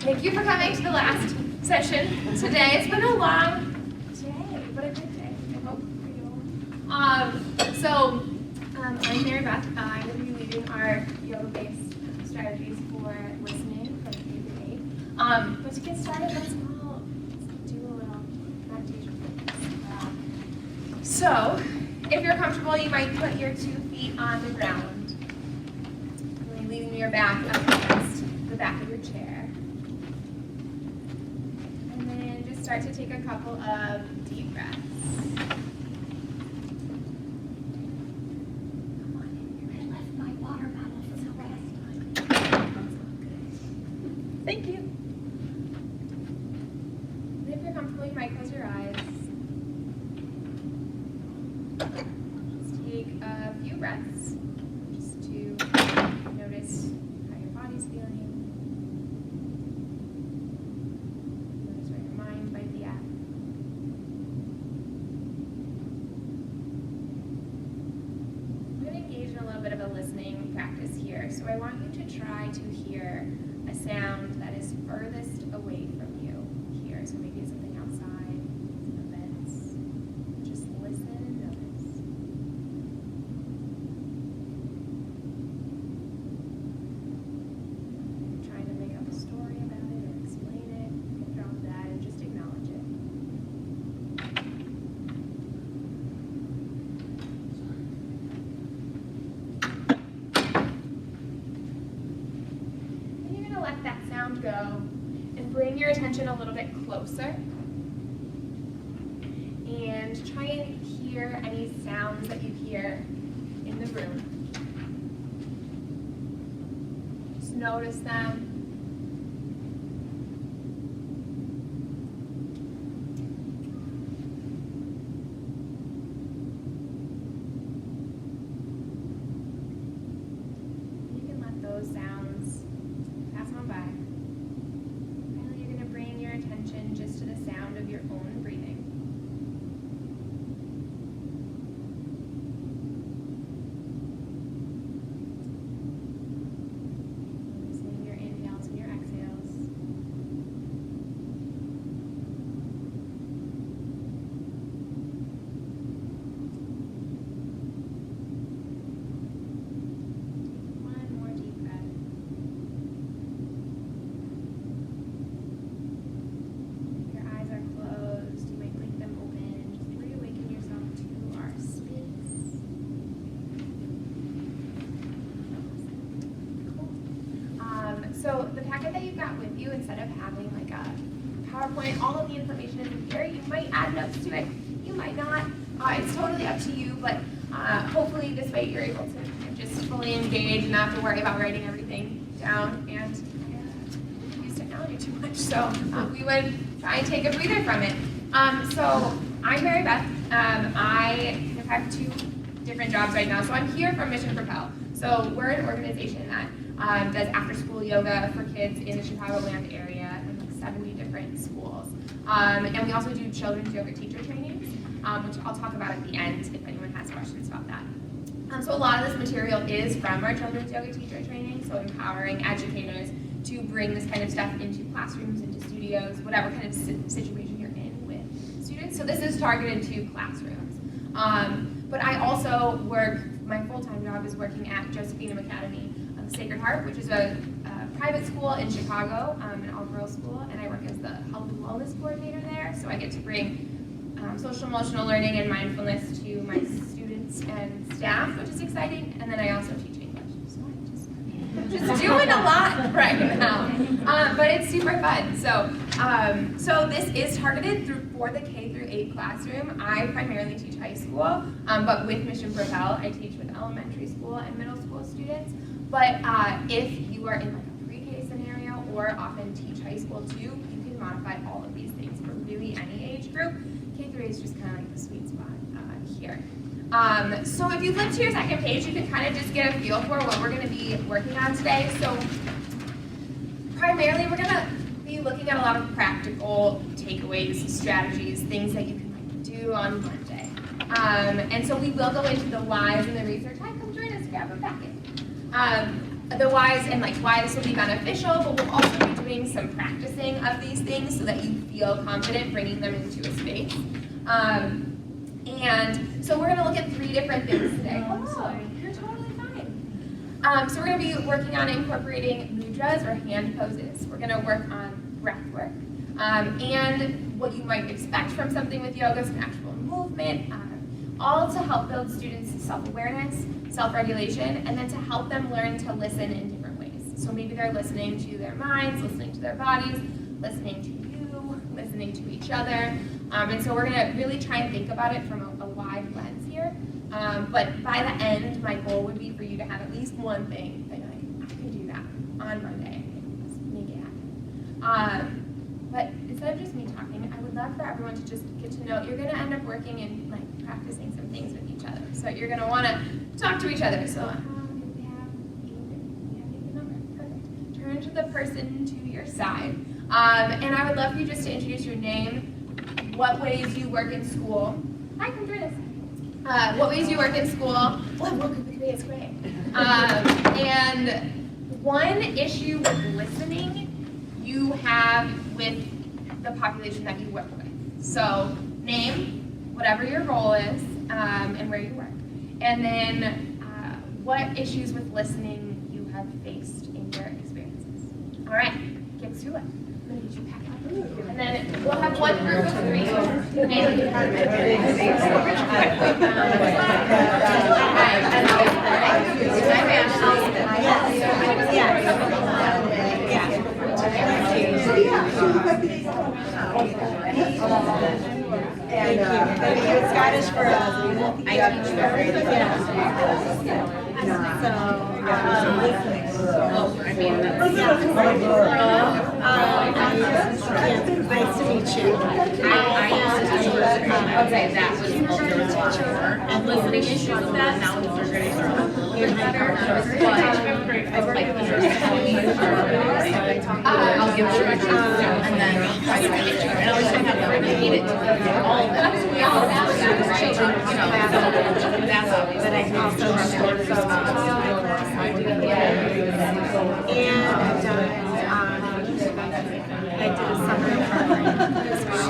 Thank you for coming to the last session today. It's been a long day, but a good day, I hope for you all. I'm Mary Beth. I'm going to be leading our yoga-based strategies for listening from K through 8. But to get started, let's all do a little meditation. So, if you're comfortable, you might put your 2 feet on the ground, really leaning your back up against the back of your chair. Start to take a couple of deep breaths. Come on in, you're going to lift my water bottle for the rest. Thank you. And if you're comfortable, you might close your eyes. Just take a few breaths just to notice how your body's feeling. Listening practice here. So I want you to try to hear a sound that is furthest away from you here. So maybe something outside, some events. Just listen and notice. If you're trying to make up a story about it or explain it, you can drop that and just acknowledge it. Go and bring your attention a little bit closer and try and hear any sounds that you hear in the room. Just notice them. You can let those sounds pass on by. Attention just to the sound of your own breathing. Noticing your inhales and your exhales. One more deep breath. So the packet that you've got with you, instead of having like a PowerPoint, all of the information is here. You might add notes to it, you might not. It's totally up to you, but hopefully this way you're able to just fully engage and not have to worry about writing everything down and use technology too much. So we would try and take a breather from it. So I'm Mary Beth. I have 2 different jobs right now. So I'm here from Mission Propel. So we're an organization that does after-school yoga for kids in the Chicagoland area in like 70 different schools. And we also do children's yoga teacher trainings, which I'll talk about at the end if anyone has questions about that. So a lot of this material is from our children's yoga teacher training, so empowering educators to bring this kind of stuff into classrooms, into studios, whatever kind of situation you're in with students. So this is targeted to classrooms. But I also work, my full-time job is working at Josephine Academy of the Sacred Heart, which is a private school in Chicago, an all-girls school, and I work as the health and wellness coordinator there. So I get to bring social emotional learning and mindfulness to my students and staff, which is exciting. And then I also teach English, so I'm just doing a lot right now. But it's super fun. So this is targeted for the K through 8 classroom. I primarily teach high school, but with Mission Propel, I teach with elementary school and middle school students. But if you are in like a pre-K scenario or often teach high school too, you can modify all of these things for really any age group. K3 is just kind of like the sweet spot here. So if you flip to your second page, you can kind of just get a feel for what we're going to be working on today. So primarily, we're going to be looking at a lot of practical takeaways, strategies, things that you can like do on Monday. And so we will go into the whys and the research. Hi, come join us, grab a packet. the whys and like why this will be beneficial, but we'll also be doing some practicing of these things so that you feel confident bringing them into a space. And so we're going to look at 3 different things today. Oh, you're totally fine. So we're going to be working on incorporating mudras or hand poses. We're going to work on breath work and what you might expect from something with yoga, some actual movement, all to help build students' self-awareness, self-regulation, and then to help them learn to listen in different ways. So maybe they're listening to their minds, listening to their bodies, listening to you, listening to each other. And so we're going to really try and think about it from a wide lens here. But by the end, my goal would be for you to have at least one thing that you're like, I can do that on Monday. Let's make it happen. But instead of just me talking, I would love for everyone to just get to know, you're going to end up working and like practicing some things with each other. So you're going to want to talk to each other. So we have David number. Perfect. Turn to the person to your side. And I would love for you just to introduce your name, what ways you work in school. Hi, come join us. What ways you work in school. What work with me is great. And one issue with listening you have with the population that you work with. So name, whatever your role is, and where you work. And then what issues with listening you have faced in your experiences. All right, get to it. And then we'll have one group of 3. Thank you. Scottish for I teach nice to meet you. Okay, that was also and listening issues with that. Now it's starting to get better. I'll give it a try and then try to make sure. And I always have to repeat it to all of them. We all have children, you know, that's obvious. But I also have I did a summer program as well.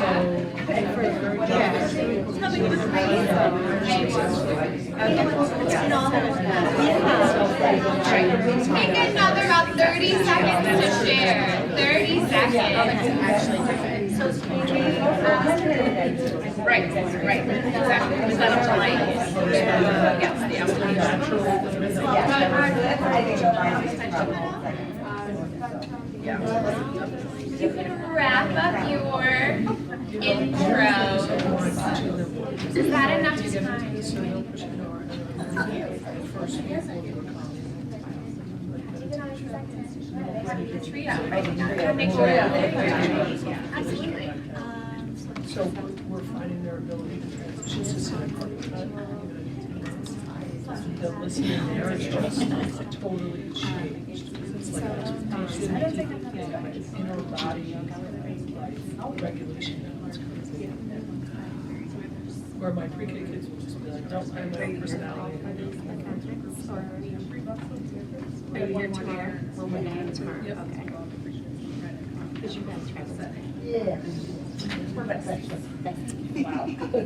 Take another about 30 seconds to share. 30 seconds. Right, exactly. Was that applying? Yes, the application. You can wrap up your intro. Is that enough time? Retreat out right now. Make sure absolutely. So we're finding their ability to transition to the listening there is just totally changed. It's like inner body regulation. Where my pre-K kids will just be like, no, I have my own personality. Are you here tomorrow? Well, we're not tomorrow. Yep. Okay. Because you guys try to set it. Yeah.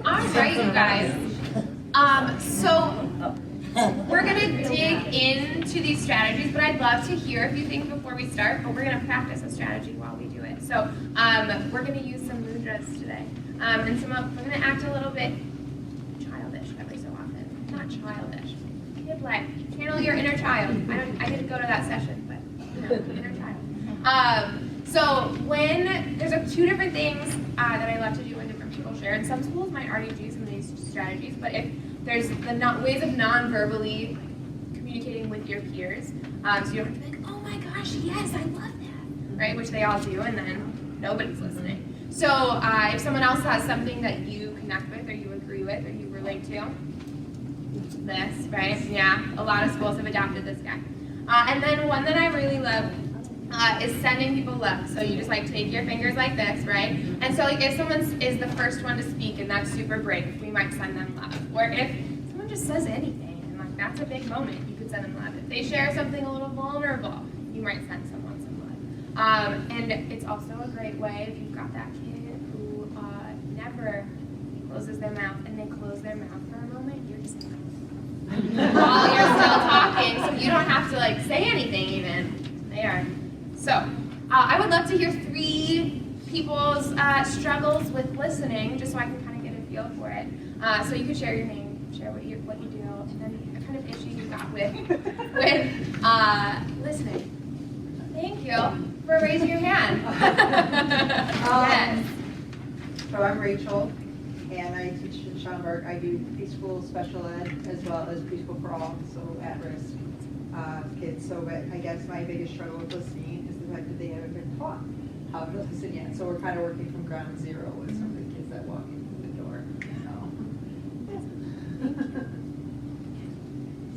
All right, you guys. So we're gonna dig into these strategies, but I'd love to hear a few things before we start. But we're gonna practice a strategy while we do it. So we're gonna use some mudras today, and we're gonna act a little bit childish every so often. Not childish, kid-like. Channel your inner child. I didn't go to that session, but inner child. So when there's 2 different things that I love to do when different people share, and some schools might already do some of these strategies, but if there's the ways of non-verbally communicating with your peers, so you don't have to be like, oh my gosh, yes, I love that, right? Which they all do, and then nobody's listening. So if someone else has something that you connect with, or you agree with, or you relate to, this, right? Yeah, a lot of schools have adopted this guy. And then one that I really love is sending people love. So you just like take your fingers like this, right? And so like if someone is the first one to speak and that's super brave, we might send them love. Or if someone just says anything and like that's a big moment, you could could send them love. If they share something a little vulnerable, you might send someone some love. And it's also a great way if you've got that kid who never closes their mouth, and they close their mouth for a moment, you're just while you're still talking, so you don't have to like say anything even. They are. So, I would love to hear 3 people's struggles with listening, just so I can kind of get a feel for it. So you could share your name, share what you do, and then the kind of issue you got with listening. Thank you for raising your hand. Yes. So I'm Rachel, and I teach in Schaumburg. I do preschool special ed as well as preschool for all, so at-risk kids. So but I guess my biggest struggle with listening is the fact that they haven't been taught how to listen yet. So we're kind of working from ground zero with some of the kids that walk in the door.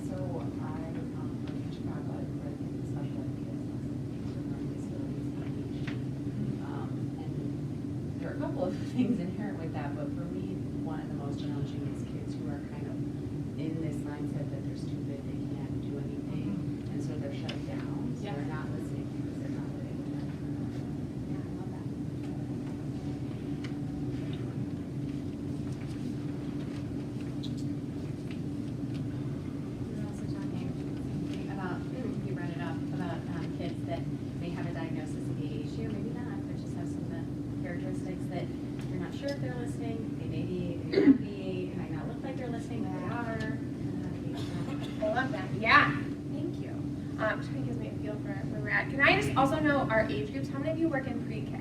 So I from Chicago, I work in special ed kids, learning disabilities, education. And there are a couple of things inherent with that, but for me, one of the most challenging is kids who are kind of in this mindset that they're stupid, they can't do anything, and so they're shut down, so they're not listening because they're not ready to learn. Yeah, I love that. We were also talking about, you brought it up, about kids that may have a diagnosis of ADHD, or maybe not, but just have some of the characteristics that you're not sure if they're listening, they may be, they may not be, it might not look like they're listening, but they are. I love that. Yeah. Thank you. Kind of gives me a feel for where we're at. Can I just also know our age groups? How many of you work in pre-K?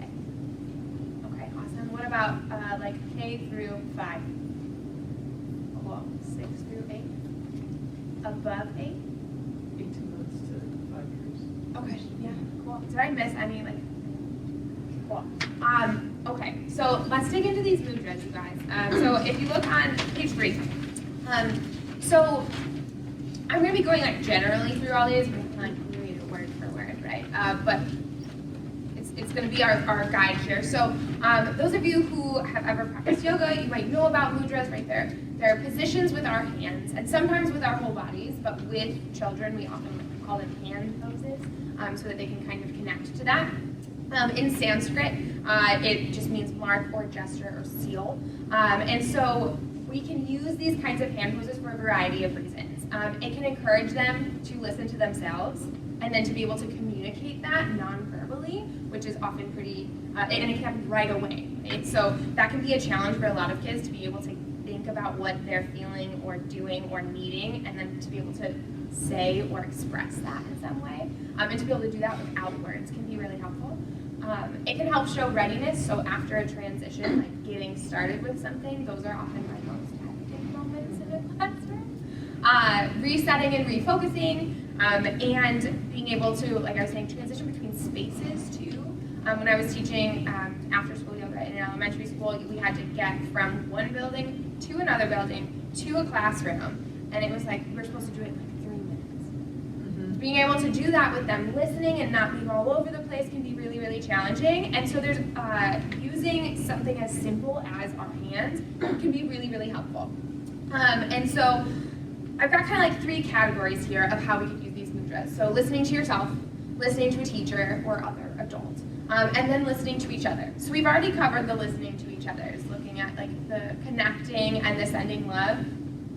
Okay, awesome. What about like K through 5? Cool. 6 through 8? Above 8? 18 months to 5 years. Okay. Yeah. Cool. Did I miss any like? Cool. Okay. So let's dig into these mudras, you guys. So if you look on page 3, so I'm going to be going like generally through all these. I'm not going to read it word for word, right? But it's going to be our guide here. So those of you who have ever practiced yoga, you might know about mudras, right? They're positions with our hands and sometimes with our whole bodies, but with children we often call them hand poses, so that they can kind of connect to that. In Sanskrit, it just means mark or gesture or seal. And so we can use these kinds of hand poses for a variety of reasons. It can encourage them to listen to themselves and then to be able to communicate that non-verbally, which is often pretty, and it can happen right away, right? So that can be a challenge for a lot of kids to be able to think about what they're feeling or doing or needing, and then to be able to say or express that in some way. And to be able to do that without words can be really helpful. It can help show readiness, so after a transition, like getting started with something, those are often my most hectic moments in a classroom. Resetting and refocusing, and being able to, like I was saying, transition between spaces too. When I was teaching after school yoga in elementary school, we had to get from one building to another building to a classroom, and it was like we were supposed to do it in like 3 minutes. Being able to do that with them listening and not being all over the place can be really, really challenging. And so there's using something as simple as our hands can be really, really helpful. And so I've got kind of like 3 categories here of how we could use these mudras. So listening to yourself, listening to a teacher or other adult, and then listening to each other. So we've already covered the listening to each other, looking at like the connecting and the sending love.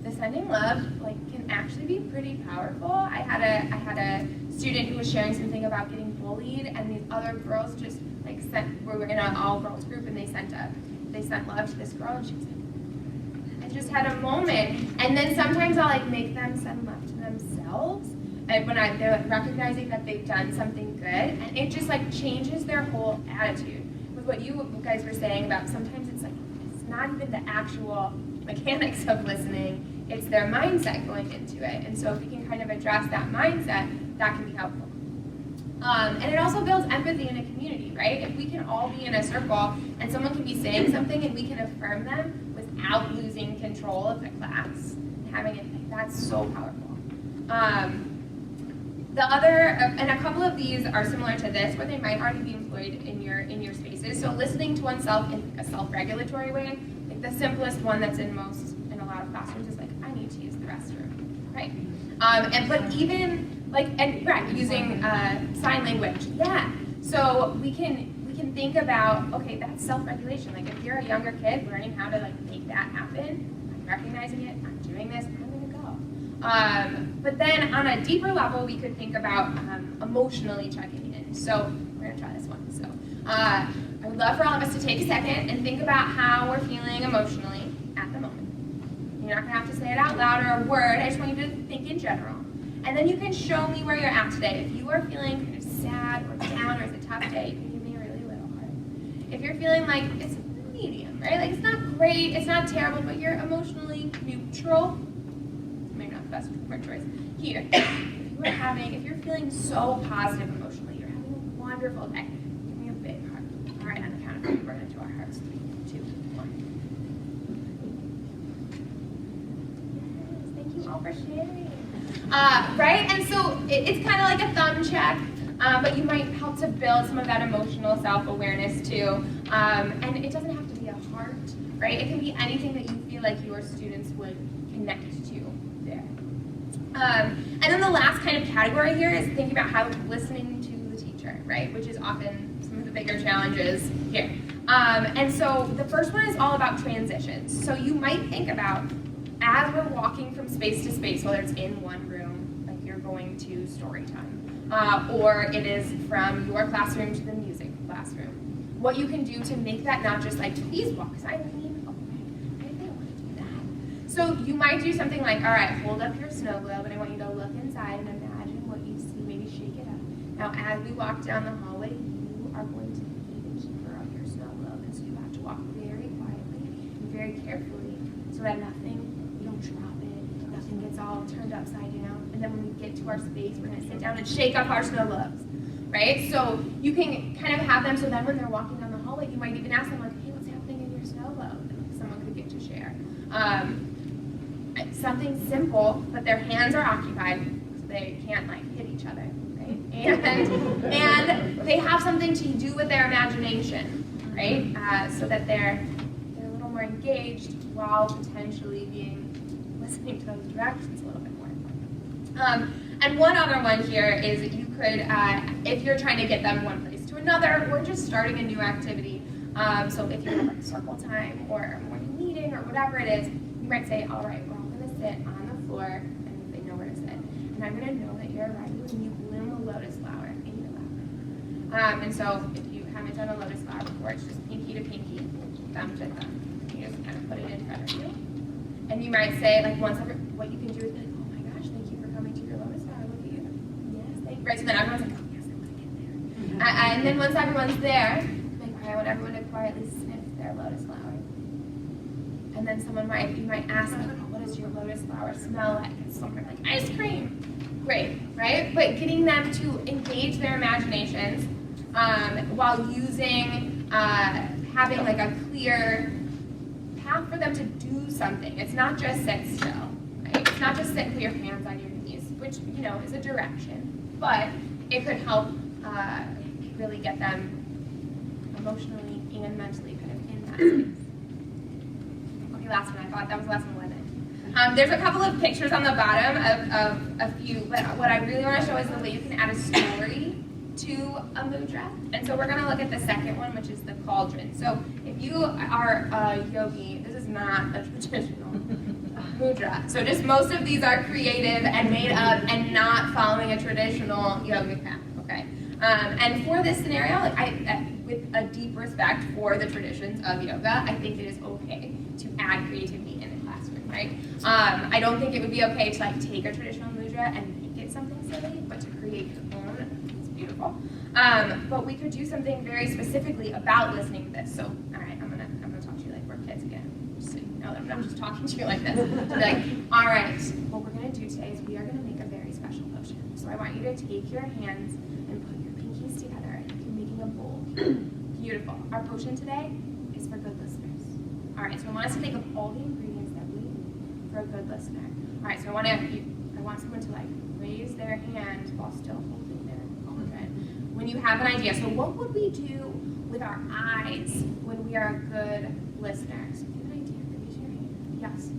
The sending love like can actually be pretty powerful. I had a student who was sharing something about getting bullied, and these other girls just like we were in an all girls group, and they sent love to this girl, and she was like, I just had a moment. And then sometimes I'll like make them send love to themselves, and when they're like recognizing that they've done something good, and it just like changes their whole attitude. With what you guys were saying about sometimes it's like it's not even the actual mechanics of listening, it's their mindset going into it. And so if we can kind of address that mindset, that can be helpful. And it also builds empathy in a community, right? If we can all be in a circle and someone can be saying something and we can affirm them without losing control of the class, having it, that's so powerful. The other, and a couple of these are similar to this, where they might already be employed in your spaces. So listening to oneself in a self-regulatory way, like the simplest one that's in a lot of classrooms is like, I need to use the restroom. right? But even like, and right, using sign language, yeah. So we can think about, okay, that's self-regulation. Like if you're a younger kid learning how to like make that happen, I'm recognizing it, I'm doing this, I'm gonna go. But then on a deeper level, we could think about emotionally checking in. So we're gonna try this one. So I would love for all of us to take a second and think about how we're feeling emotionally at the moment. You're not gonna have to say it out loud or a word. I just want you to think in general. And then you can show me where you're at today. If you are feeling kind of sad or down or it's a tough day, you can give me a really little heart. If you're feeling like it's medium, right? Like it's not great, it's not terrible, but you're emotionally neutral. Maybe not the best word choice. Here, if you're feeling so positive emotionally, you're having a wonderful day, give me a big heart. All right, on the count of 3, we're gonna do our hearts. 3, 2, 1. Yes, thank you all for sharing. Right? And so it's kind of like a thumb check, but you might help to build some of that emotional self-awareness too. And it doesn't have to be a heart, right? It can be anything that you feel like your students would connect to there. And then the last kind of category here is thinking about how listening to the teacher, right? Which is often some of the bigger challenges here. And so the first one is all about transitions. So you might think about, as we're walking from space to space, whether it's in one room, like you're going to story time, or it is from your classroom to the music classroom, what you can do to make that not just like, please walk silently, I don't want to do that. So you might do something like, all right, hold up your snow globe, and I want you to look inside and imagine what you see, maybe shake it up. Now, as we walk down the hallway, you are going to be the keeper of your snow globe, and so you have to walk very quietly and very carefully so that you don't drop it, nothing gets all turned upside down. And then when we get to our space, we're gonna sit down and shake up our snow globes, right? So you can kind of have them so then when they're walking down the hallway, you might even ask them like, hey, what's happening in your snow globe? And someone could get to share. Something simple, but their hands are occupied, so they can't like hit each other, right? And they have something to do with their imagination, right? So that they're a little more engaged while potentially listening to those directions a little bit more. And one other one here is that you could, if you're trying to get them one place to another, or just starting a new activity. So if you have like circle time or a morning meeting or whatever it is, you might say, all right, we're all going to sit on the floor, and they know where to sit. And I'm going to know that you're ready when you bloom a lotus flower in your lap. And so if you haven't done a lotus flower before, it's just pinky to pinky, thumb to thumb. You just kind of put it in front of you. And you might say, like, what you can do is be like, oh my gosh, thank you for coming to your lotus flower. Look at you. Yes, thank you. Right, so then everyone's like, oh yes, I want to get there. And then once everyone's there, like, I want everyone to quietly sniff their lotus flower. And then you might ask, like, oh, what does your lotus flower smell like? And someone like, ice cream. Great, right? But getting them to engage their imaginations while using, having like a clear path for them to do something. It's not just sit still, right? It's not just sit with your hands on your knees, which, is a direction, but it could help really get them emotionally and mentally kind of in that space. Okay, last one. I thought that was lesson 11. There's a couple of pictures on the bottom of a few, but what I really want to show is the way you can add a story to a mudra. And so we're going to look at the second one, which is the cauldron. So if you are a yogi, this is not a traditional mudra. So just most of these are creative and made up and not following a traditional yogic path, okay? And for this scenario, with a deep respect for the traditions of yoga, I think it is okay to add creativity in the classroom, right? I don't think it would be okay to take a traditional mudra and make it something silly, but to create your own, it's beautiful. But we could do something very specifically about listening to this. So, all right, I'm gonna talk to you like we're kids again, just so you know that I'm not just talking to you like this. To be like, all right, what we're gonna do today is we are gonna make a very special potion. So I want you to take your hands and put your pinkies together, and you're making a bowl. Beautiful. Our potion today is for good listeners. All right, so I want us to think of all the ingredients that we need for a good listener. All right, so I want someone to raise their hand while still holding their cauldron. When you have an idea, so what would we do with our eyes when we are a good listener? So if you have an idea, raise your hand. Yes.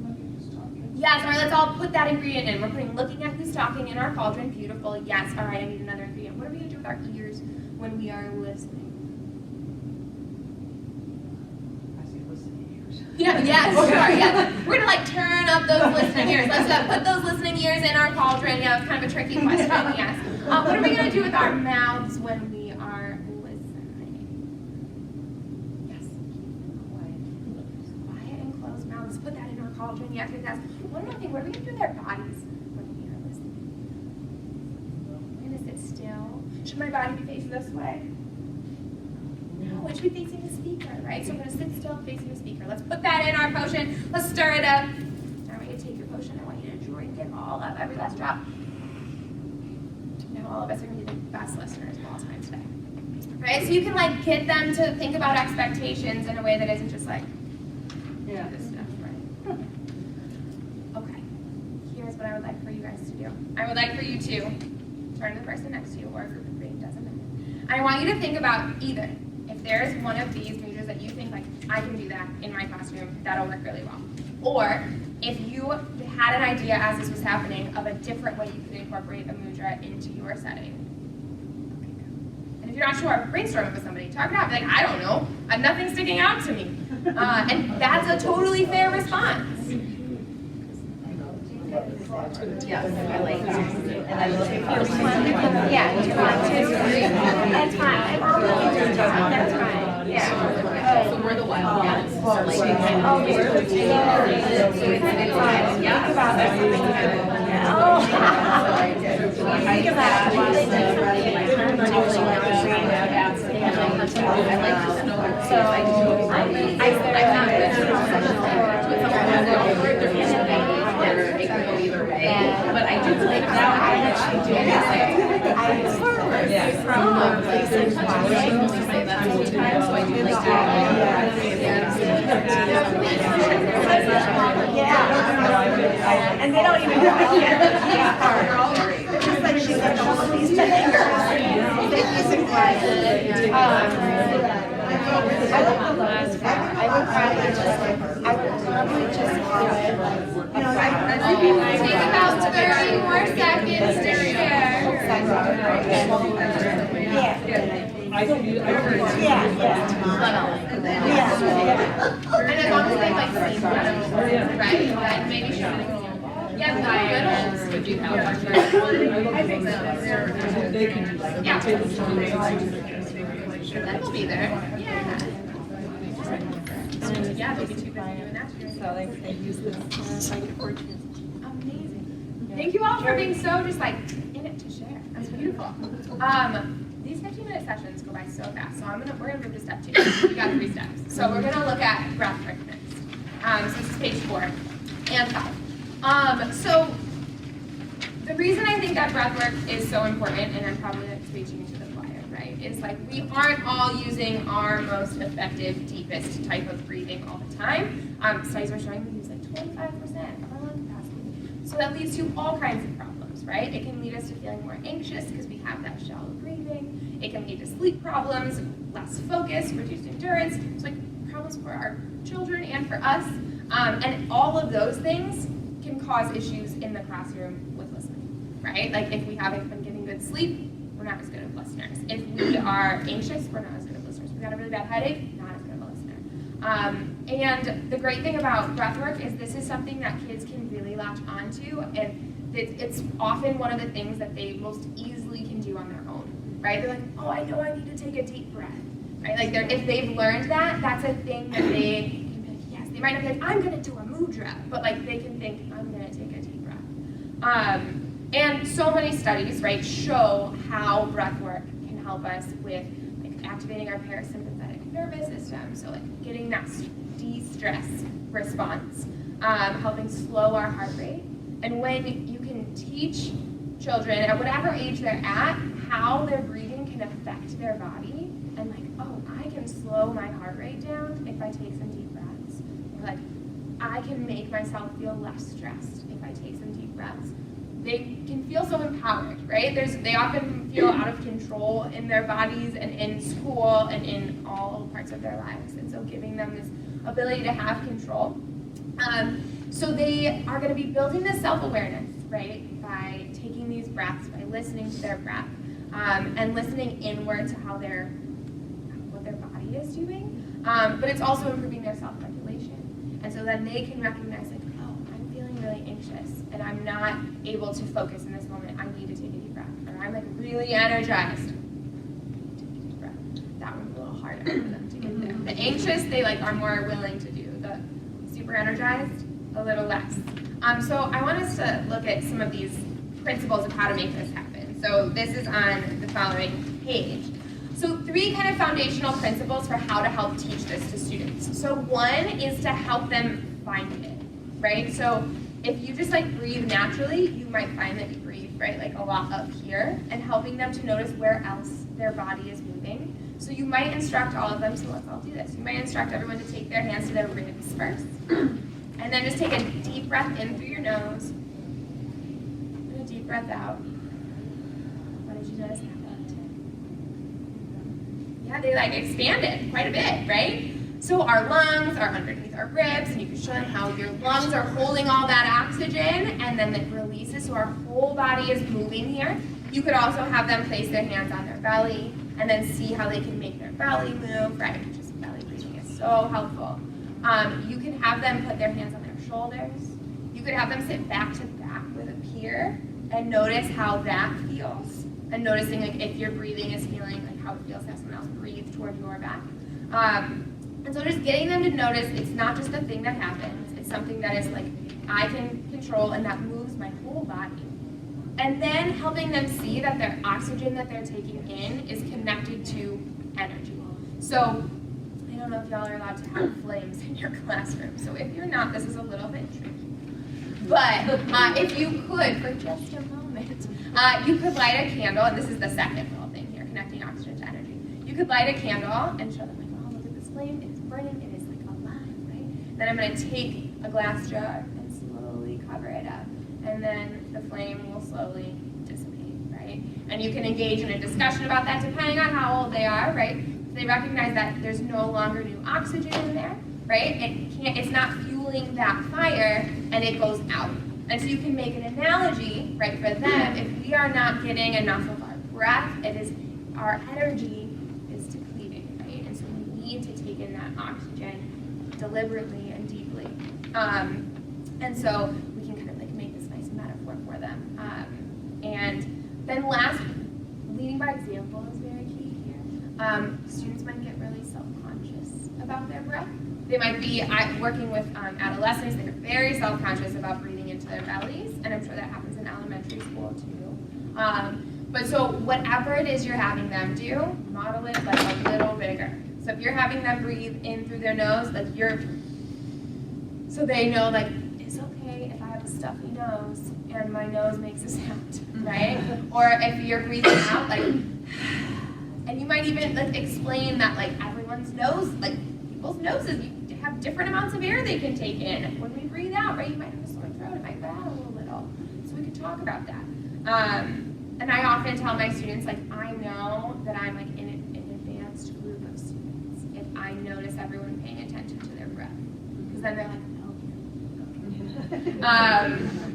Yes, all right, let's all put that ingredient in. We're putting looking at who's talking in our cauldron. Beautiful. Yes, all right, I need another ingredient. What are we going to do with our ears when we are listening? I say listening ears. Yeah, yes, sure, yeah. We're gonna like turn up those listening ears. Let's put those listening ears in our cauldron. Yeah, it's kind of a tricky question, yes. What are we gonna do with our mouths when we are listening? Yes. Quiet and closed mouths. Let's put that in our cauldron. Yes, yes. One more thing. What are we gonna do with our bodies when we are listening? We're gonna sit still. Should my body be facing this way? No, it should be facing the speaker, right? So I'm going to sit still facing the speaker. Let's put that in our potion. Let's stir it up. Now I want you to take your potion. I want you to drink it all up, every last drop. Now all of us are going to be the best listeners of all time today. Right? So you can like get them to think about expectations in a way that isn't just like, Yeah. this stuff, right? Okay. Here's what I would like for you guys to do. I would like for you to turn to the person next to you or a group of three, doesn't matter. I want you to think about either if there's one of these mudras that you think like, I can do that in my classroom, that'll work really well. Or if you had an idea as this was happening of a different way you could incorporate a mudra into your setting. And if you're not sure, brainstorm it with somebody. Talk it out. Be like, I don't know. Nothing's sticking out to me. And that's a totally fair response. Yes, I like that. And I will take Yeah, do you want to? That's fine. That's fine. Yeah. So we're the wild ones. So like, we kind of. Oh, yeah. Yeah. Think But I do like that. I actually do. From the place in so I do like Yeah. And they don't even know it yet. Just like she said, all of these fingers. I like the last part. I would probably just Take about 30 more seconds to share. I don't use, I don't use. Yeah. And as long as they've like seen that, right? Then maybe showing. Yeah, good. Would you help? I think so. They can do that. Yeah. Take them to the- That'll be there. Yeah. Yeah, maybe 2 busy doing that. So they use this like orchids. Amazing. Thank you all for being so just like in it to share. That's beautiful. These 15-minute sessions go by so fast. So we're gonna move to step 2. We got 3 steps. So we're gonna look at breath work next. So this is page 4 and 5. So the reason I think that breath work is so important, and I'm probably preaching to the choir, right, is like we aren't all using our most effective, deepest type of breathing all the time. Studies are showing we use like 25% of our lung capacity. So that leads to all kinds of problems, right? It can lead us to feeling more anxious because we have that shallow breathing. It can lead to sleep problems, less focus, reduced endurance. So like problems for our children and for us. And all of those things can cause issues in the classroom with listening, right? Like if we haven't been getting good sleep, we're not as good of listeners. If we are anxious, we're not as good of listeners. If we got a really bad headache, not as good of a listener. And the great thing about breathwork is this is something that kids can really latch onto, and it's often one of the things that they most easily can do on their own, right? They're like, oh, I know I need to take a deep breath, right? Like if they've learned that, that's a thing that they can be like, yes. They might not be like, I'm gonna do a mudra, but like they can think, I'm gonna take a deep breath. And so many studies, right, show how breath work can help us with like activating our parasympathetic nervous system, so like getting that de-stress response, helping slow our heart rate. And when you can teach children at whatever age they're at how their breathing can affect their body, and like, oh, I can slow my heart rate down if I take some deep breaths, or like, I can make myself feel less stressed if I take some deep breaths. They can feel so empowered, right? They often feel out of control in their bodies and in school and in all parts of their lives. And so giving them this ability to have control. So they are gonna be building this self-awareness, right? By taking these breaths, by listening to their breath, and listening inward to what their body is doing. But it's also improving their self-regulation. And so then they can recognize like, oh, I'm feeling really anxious and I'm not able to focus in this moment. I need to take a deep breath. Or I'm like really energized. Take a deep breath. That one's a little harder for them to get there. The anxious, they like are more willing to do. The super energized, a little less. So I want us to look at some of these principles of how to make this happen. So this is on the following page. So 3 kind of foundational principles for how to help teach this to students. So one is to help them find it, right? So if you just like breathe naturally, you might find that you breathe, right, like a lot up here, and helping them to notice where else their body is moving. So you might instruct all of them, so let's all do this. You might instruct everyone to take their hands to their ribs first. And then just take a deep breath in through your nose. And a deep breath out. What did you notice happened? Yeah, they like expanded quite a bit, right? So our lungs are underneath our ribs, and you can show them how your lungs are holding all that oxygen, and then it releases, so our whole body is moving here. You could also have them place their hands on their belly, and then see how they can make their belly move, right? Just belly breathing is so helpful. You can have them put their hands on their shoulders. You could have them sit back to back with a peer and notice how that feels. And noticing like if your breathing is feeling like how it feels to have someone else breathe toward your back. And so just getting them to notice it's not just a thing that happens, it's something that is like I can control and that moves my whole body. And then helping them see that their oxygen that they're taking in is connected to energy. So I don't know if y'all are allowed to have flames in your classroom. So if you're not, this is a little bit tricky. But if you could, for just a moment, you could light a candle, and this is the second little thing here, connecting oxygen to energy. You could light a candle and show them like, oh, look at this flame, it's burning, it is like alive, right? Then I'm gonna take a glass jar and slowly cover it up. And then the flame will slowly dissipate, right? And you can engage in a discussion about that depending on how old they are, right? If they recognize that there's no longer new oxygen in there, right? It's not fueling that fire, and it goes out. And so you can make an analogy, right, for them. If we are not getting enough of our breath, our energy is depleting, right? And so we need to take in that oxygen deliberately and deeply. And so we can kind of like make this nice metaphor for them. And then last, leading by example is very key here. Students might get really self-conscious about their breath. They might be working with adolescents. They're very self-conscious about breathing into their bellies, and I'm sure that happens in elementary school too. But so whatever it is you're having them do, model it like a little bigger. So if you're having them breathe in through their nose, like so they know like, it's okay if I have a stuffy nose and my nose makes a sound, right? Or if you're breathing out, like, and you might even like explain that like everyone's nose, like people's noses, you have different amounts of air they can take in. When we breathe out, right, you might have a sore throat, it might rattle a little. So we could talk about that. And I often tell my students, like, I know that I'm like in an advanced group of students if I notice everyone paying attention to their breath. Because then they're like,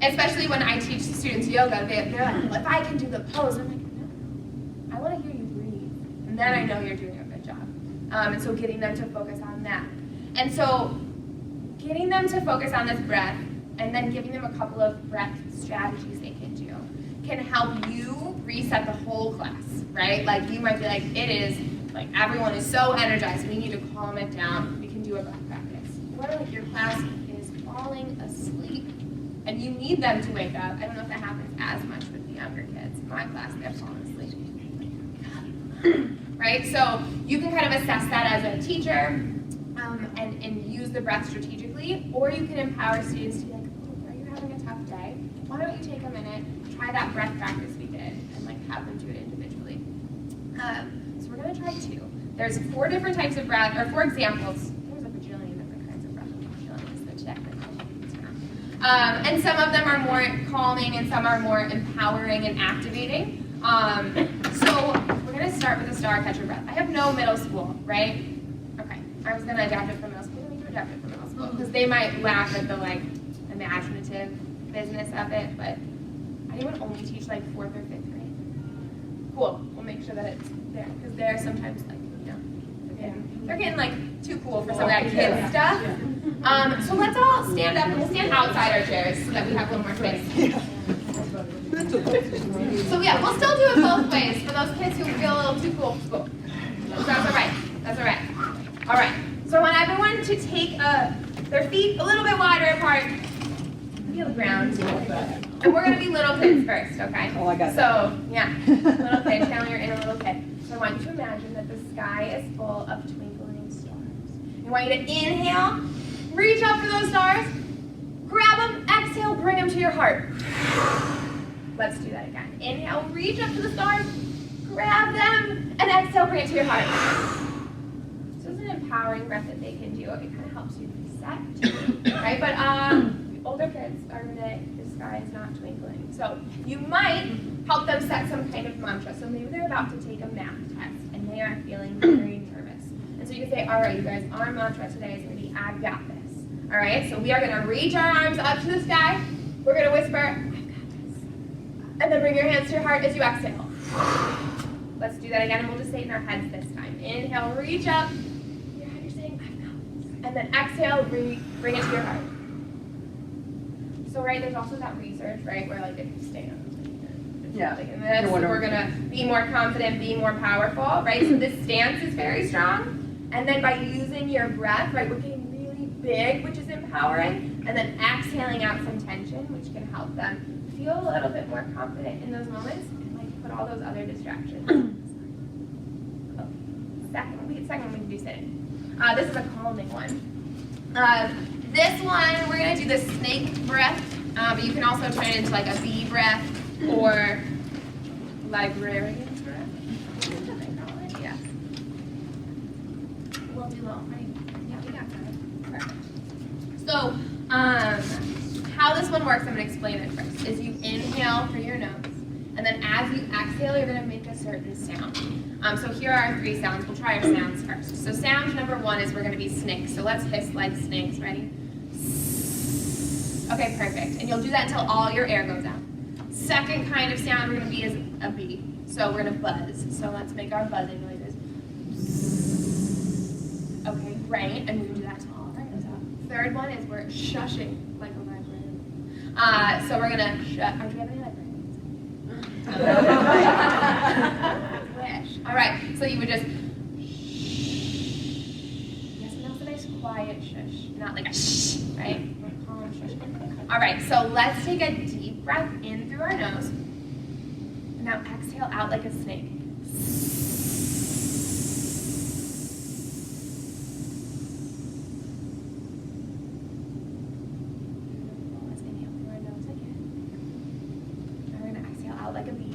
especially when I teach students yoga, they're like, well, if I can do the pose, I'm like, no, I want to hear you breathe. And then I know you're doing a good job. And so getting them to focus on that. And so getting them to focus on this breath and then giving them a couple of breath strategies they can do can help you reset the whole class, right? Like you might be like, it is, like everyone is so energized, we need to calm it down. We can do a breath practice. Or like your class is falling asleep and you need them to wake up. I don't know if that happens as much with the younger kids. In my class, they're falling asleep. Right? So you can kind of assess that as a teacher and use the breath strategically, or you can empower students to be like, oh, are you having a tough day? Why don't you take a minute, try that breath practice we did, and like have them do it individually. So we're gonna try 2. There's 4 different types of breath, or 4 examples. There's a bajillion different kinds of breath. Bajillion is the technical term. And some of them are more calming, and some are more empowering and activating. So we're gonna start with the star catcher breath. I have no middle school, right? Okay, I was gonna adapt it for middle school. Let me adapt it for middle school because they might laugh at the like, and imaginative business of it, but anyone only teach like 4th or 5th grade? Cool, we'll make sure that it's there, because they're sometimes like, they're getting like too cool for some of that kid stuff. So let's all stand up and we'll stand outside our chairs so that we have a little more space. So yeah, we'll still do it both ways for those kids who feel a little too cool for school. That's all right. That's all right. All right. So I want everyone to take their feet a little bit wider apart. Feel the ground. And we're gonna be little kids first, okay? Oh, I got that. So yeah, little kids. Tell me you're in a little kid. So I want you to imagine that the sky is full of twinkling stars. I want you to inhale, reach up for those stars, grab them, exhale, bring them to your heart. Let's do that again. Inhale, reach up to the stars, grab them, and exhale, bring it to your heart. So it's an empowering breath that they can do. It kind of helps you reset, right? But older kids are gonna, the sky is not twinkling. So you might help them set some kind of mantra. So maybe they're about to take a math test and they are feeling very nervous. And so you can say, all right, you guys, our mantra today is gonna be, I got this. All right, so we are gonna reach our arms up to the sky. We're gonna whisper, I've got this. And then bring your hands to your heart as you exhale. Let's do that again, and we'll just say it in our heads this time. Inhale, reach up. In your head, you're saying, I've got this. And then exhale, bring it to your heart. So, right, there's also that research, right, where like if you stand, Yeah. like in this, we're gonna be more confident, be more powerful, right? So this stance is very strong. And then by using your breath, right, we're getting really big, which is empowering. And then exhaling out some tension, which can help them feel a little bit more confident in those moments and like put all those other distractions. Second one we can do sitting. This is a calming one. This one, we're gonna do the snake breath, but you can also turn it into like a bee breath or librarian breath. What do they call it? Yeah. We'll do little, right? Yeah, we got that. Perfect. So, how this one works, I'm gonna explain it first, is you inhale through your nose, and then as you exhale, you're gonna make a certain sound. So here are our 3 sounds. We'll try our sounds first. So sound number 1 is we're gonna be snakes. So let's hiss like snakes. Ready? Okay, perfect. And you'll do that until all your air goes out. Second kind of sound we're gonna be is a bee. So we're gonna buzz. So let's make our buzzing noises. Okay, great. And we can do that until all our air goes out. Third one is we're shushing like a librarian. So we're gonna shut. Do we have any librarians? Wish. All right, so you would just yes, and that's a nice quiet shush, not like a shh, right? Calm shush. All right, so let's take a deep breath in through our nose. And now exhale out like a snake. Let's inhale through our nose again. Now we're gonna exhale out like a bee.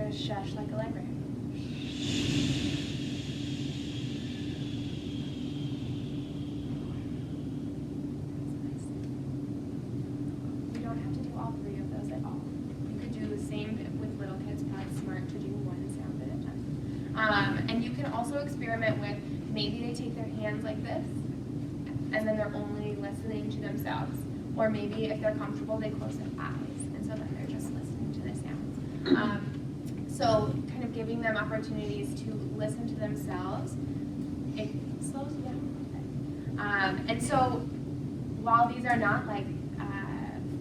Shush like a librarian. You don't have to do all 3 of those at all. You could do the same with little kids, probably smart to do 1 sound at a time. And you can also experiment with maybe they take their hands like this, and then they're only listening to themselves. Or maybe if they're comfortable, they close their eyes, and so then they're just listening to the sounds. So kind of giving them opportunities to listen to themselves, it slows you down a little bit. And so while these are not like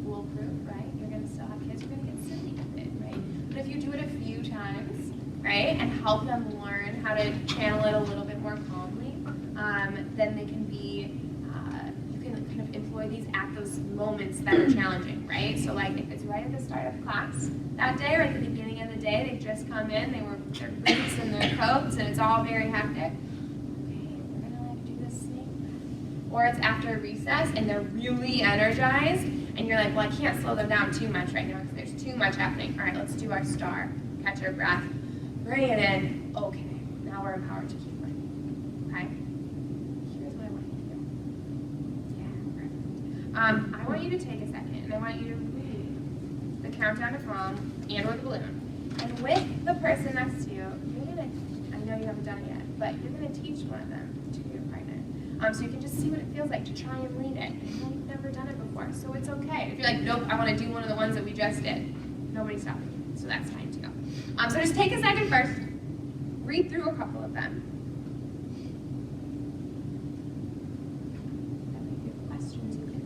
foolproof, right, you're gonna still have kids who are gonna get silly with it, right? But if you do it a few times, right, and help them learn how to channel it a little bit more calmly, then they can be, you can kind of employ these at those moments that are challenging, right? So like if it's right at the start of class that day or at the beginning of the day, they've just come in, they were their boots and their coats, and it's all very hectic. Okay, we're gonna like do this snake breath. Or it's after recess and they're really energized, and you're like, well, I can't slow them down too much right now because there's too much happening. All right, let's do our star. Catch our breath. Bring it in. Okay, now we're empowered to keep running. Okay? Here's what I want you to do. Yeah, perfect. I want you to take a second, and I want you to read the countdown to prom and or the balloon. And with the person next to you, you're gonna, I know you haven't done it yet, but you're gonna teach one of them to your partner. So you can just see what it feels like to try and lead it. I know you've never done it before, so it's okay. If you're like, nope, I wanna do one of the ones that we just did, nobody's stopping you, so that's fine to go. So just take a second first, read through a couple of them. And if you have questions, you can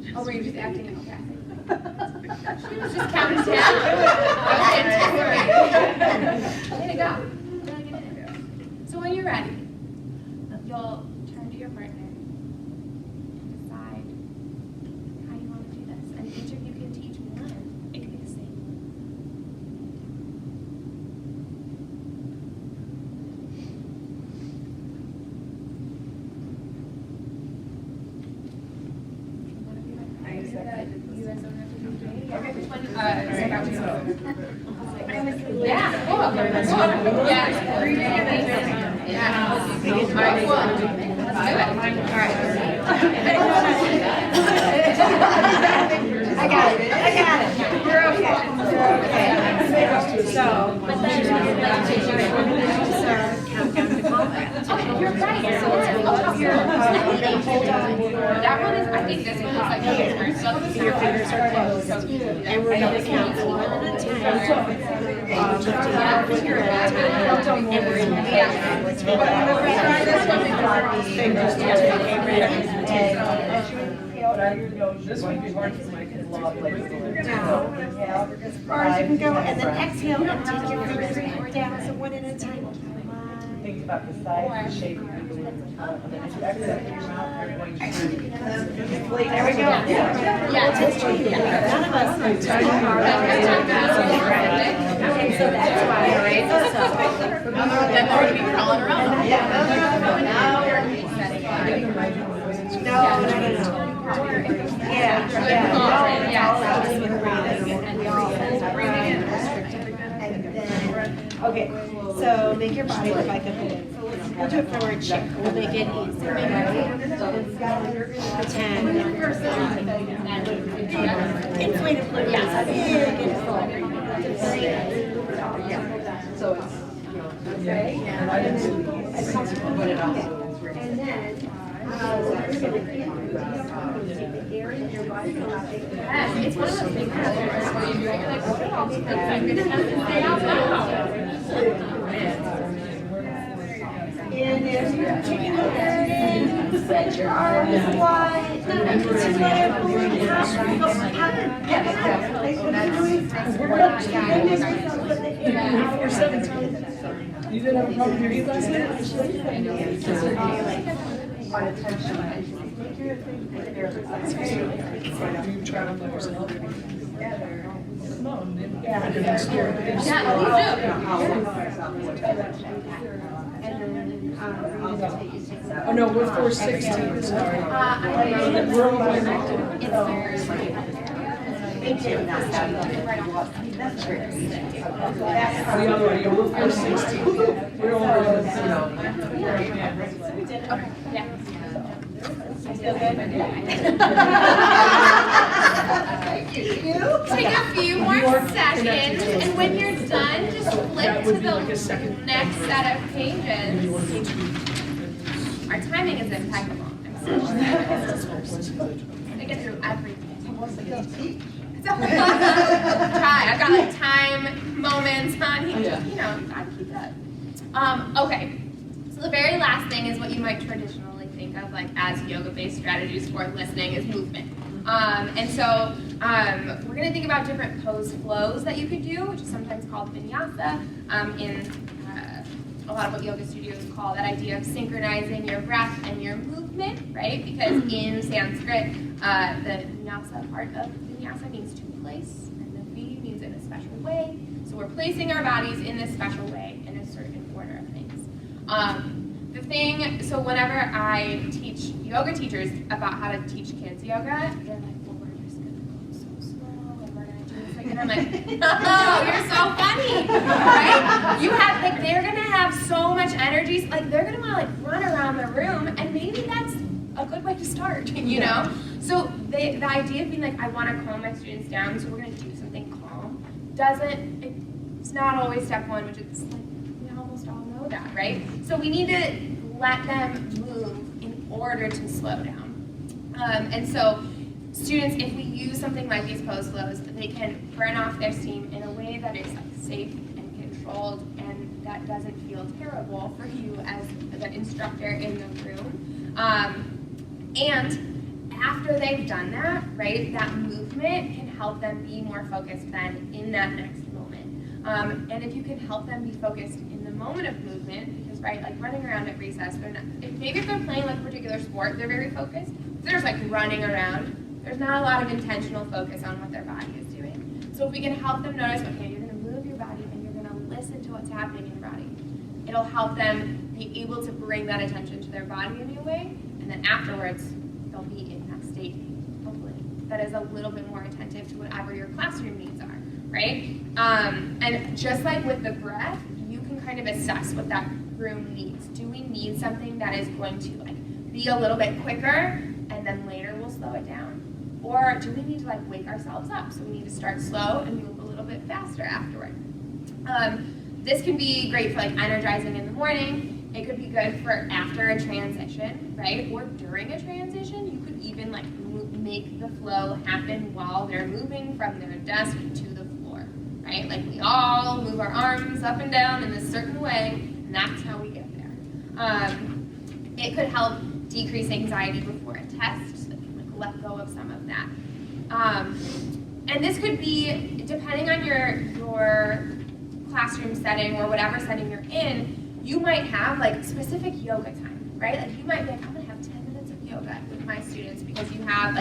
ask. Oh, were you just acting okay? She was just counting down. Way to go. Really good interview. So when you're ready, you'll turn to your partner and decide how you want to do this. And each of you can teach one. It can be the same. You guys don't have to do it. Okay, which one? Yeah, cool. Yeah. All right, cool. Let's do it. All right. I got it. You're okay. So, but then countdown to combat. Oh, you're right. We're gonna hold on. That one is, I think this one looks like Your fingers are closed. And we're going to count 1 at a time. Lift it up with your left hand. And we're going to fingers together. Okay, ready? This might be hard for my kids. As far as you can go, and then exhale and take your fingers down. So 1 at a time. Think about the size, the shape of the balloon. And then as you exhale through your mouth, you're going to inflate. There we go. Yeah, just None of us. Okay, so that's why, right? Then they're gonna be crawling around. No. Okay, so make your body look like a balloon. We'll do it for a chick. We'll make it easier. Pretend. Inflated balloon. Yes, big and full. So it's, And I didn't see these, but it also is really. And then, we're gonna keep the air in your body. It's one of those things where you like, I'm gonna have to stay out loud. And as you're taking the air in, spread your arms wide. Now you can see whatever balloon you have. You're 17. You didn't have a problem with your eat last night? Do you try to let yourself? No, you're scared. Oh, no, we're 416, sorry. We're all going the other way, we're 416. We're all going Take a few more seconds, and when you're done, just flip to the next set of pages. Our timing is impeccable. I'm so I get through everything. Try. I've got like time moments on each. You know, gotta keep that. Okay. So the very last thing is what you might traditionally think of like as yoga-based strategies for listening is movement. And so we're going to think about different pose flows that you could do, which is sometimes called vinyasa, in a lot of what yoga studios call that idea of synchronizing your breath and your movement, right? Because in Sanskrit, the vinyasa part of vinyasa means to place, and the V means in a special way. So we're placing our bodies in this special way, in a certain order of things. So whenever I teach yoga teachers about how to teach kids yoga, they're like, well, we're just going to go so slow, and we're going to do this thing. And I'm like, oh, you're so funny, right? You have, like, they're going to have so much energy, like, they're going to want to, like, run around the room, and maybe that's a good way to start, you know? So the idea of being like, I want to calm my students down, so we're going to do something calm, it's not always step one, which is like, we almost all know that, right? So we need to let them move in order to slow down. And so students, if we use something like these pose flows, they can burn off their steam in a way that is like safe and controlled and that doesn't feel terrible for you as the instructor in the room. And after they've done that, right, that movement can help them be more focused then in that next moment. And if you can help them be focused in the moment of movement, because right, like running around at recess, maybe if they're playing like a particular sport, they're very focused. If they're just like running around, there's not a lot of intentional focus on what their body is doing. So if we can help them notice, okay, you're gonna move your body and you're gonna listen to what's happening in your body, it'll help them be able to bring that attention to their body in a new way, and then afterwards, they'll be in that state, hopefully, that is a little bit more attentive to whatever your classroom needs are, right? And just like with the breath, you can kind of assess what that room needs. Do we need something that is going to like be a little bit quicker, and then later we'll slow it down? Or do we need to like wake ourselves up? So we need to start slow and move a little bit faster afterward. This can be great for like energizing in the morning. It could be good for after a transition, right? Or during a transition, you could even like make the flow happen while they're moving from their desk to the floor, right? Like we all move our arms up and down in a certain way, and that's how we get there. It could help decrease anxiety before a test, so that you can like let go of some of that. And this could be, depending on your classroom setting or whatever setting you're in, you might have like specific yoga time, right? Like you might be like, I'm gonna have 10 minutes of yoga with my students because you have like